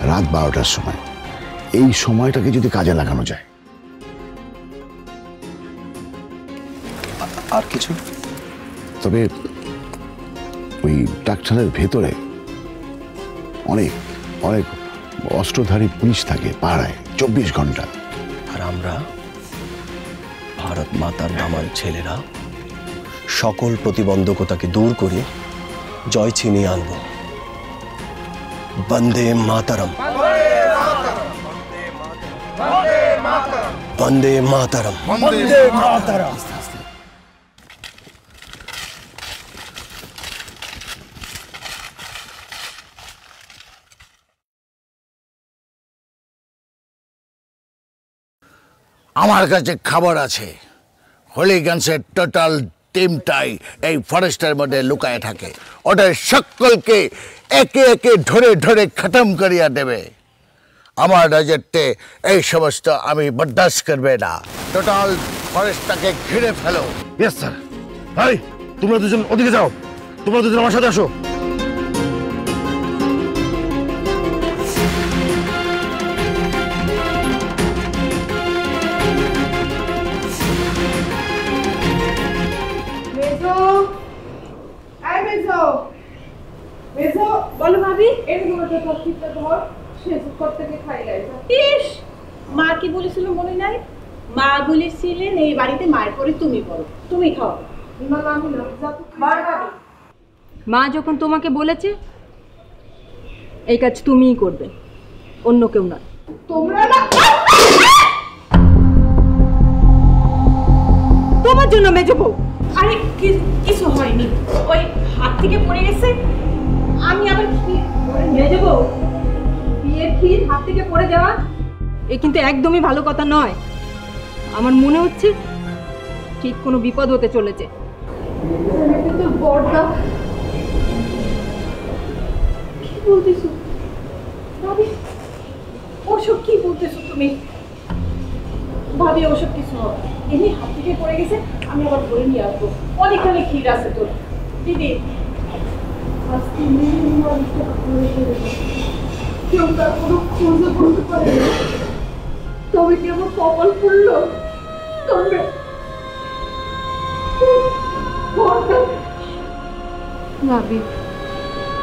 রাত 12টার সময়। এই সময়টাকে যদি কাজে লাগানো যায়। আর কিছু? তবে ওই ট্রাক্টরের ভেতরে অনেক অনেক অস্ত্রধারী পুলিশ থাকে পাহারায় 24 ঘন্টা। আর আমরা ভারত মাতার দামাল ছেলেরা সকল প্রতিবন্ধকতাকে দূর করে জয় ছিনিয়ে আনব। বন্দে মাতরম, বন্দে মাতরম, বন্দে মাতরম। আমার কাছে খবর আছে হলিগঞ্জের টোটাল টিমটাই এই ফরেস্টের মধ্যে লুকায় থাকে। ওদের সকলকে একে একে ধরে ধরে খতম করিয়া দেবে। আমার রাজত্বে এই সমস্ত আমি বরদাস্ত করবে না। টোটাল ফরেস্টটাকে ঘিরে ফেলো। Yes sir. ভাই তোমরা দুজন ওদিকে যাও, তোমরা দুজন আমার সাথে আসো। বলো ভাবি, মা কি বলেছিল মনে নাই? মা বলেছিলেন এই বাড়িতে মায়ের পরে তুমি বলো, তুমি খাও। মা যখন তোমাকে বলেছে এই কাজ তুমিই করবে, অন্য কেউ নয়। তোমরা না তোমার জন্য মেজো বউ। আরে কিছু হয়নি, ওই হাত থেকে পড়ে গেছে। আমি আবার মেজো বউ, বিয়ের ক্ষীর হাত থেকে পড়ে যাওয়া এ কিন্তু একদমই ভালো কথা নয়। আমার মনে হচ্ছে ঠিক কোনো বিপদ হতে চলেছে। বড়দা কি বলতেছো ভাবি? ওসব কি বলতেছো তুমি ভাবি? ওসব কিছু হবে, এমনি হাত থেকে পড়ে গেছে। আমি আবার ধরে নিয়ে আসবো, অনেকখানি ক্ষীর আছে তোর। দিদি আজকে কেউ তার কোনো খোঁজও করতে পারে না, তবে কি আমার কপাল খুললো? তবে ভাবি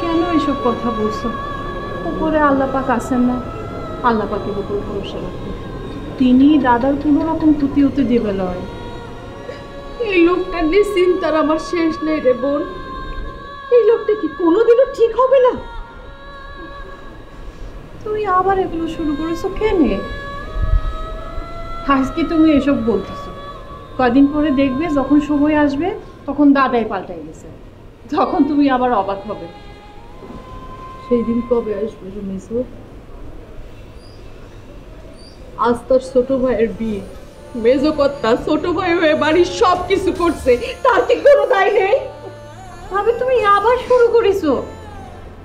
কেন এসব কথা বলছো? উপরে আল্লাহ পাক আছেন না, আল্লাহ পাকের উপর ভরসা রাখো। তিনি দাদার কোনো রকম ত্রুটি হতে দেবে নয়। এই লোকটা নিয়ে চিন্তার আমার শেষ নেই রে বোন। এই লোকটা কি কোনোদিনও ঠিক হবে না? তুমি আবার এগুলো শুরু করেছো কেনে? আজকে তুমি এসব বলতেছো, কদিন পরে দেখবে যখন সময় আসবে তখন দাদাই পাল্টাই গেছে, তখন তুমি আবার অবাক হবে। সেই দিন কবে আসবে মেসো? আজ তোর ছোট ভাইয়ের বিয়ে, মেজো কর্তা ছোট ভাই হয়ে বাড়ির সব কিছু করছে, তার কি কোনো দায় নেই? ভাবি তুমি আবার শুরু করেছো।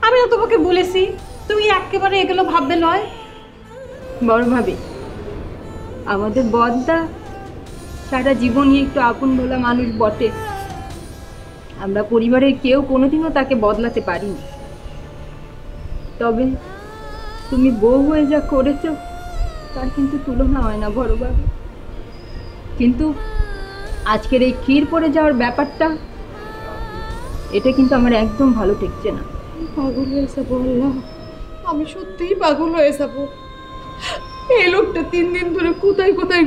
আমি না তোমাকে বলেছি তুমি একেবারে এগুলো ভাববে নয়। বড় ভাবি, আমাদের বড়দা সারা জীবনই একটু আপন বলা মানুষ বটে। আমরা পরিবারের কেউ কোনোদিনও তাকে বদলাতে পারিনি। তবে তুমি বউ হয়ে যা করেছো তার কিন্তু তুলনা হয় না বড় ভাবি। কিন্তু আজকের এই ক্ষীর পড়ে যাওয়ার ব্যাপারটা, এটা কিন্তু আমার একদম ভালো ঠেকছে না। পাগল হয়ে যাবো আল্লাহ, আমি সত্যিই পাগল হয়ে যাবো। এই লোকটা 3 দিন ধরে কোথায় কোথায়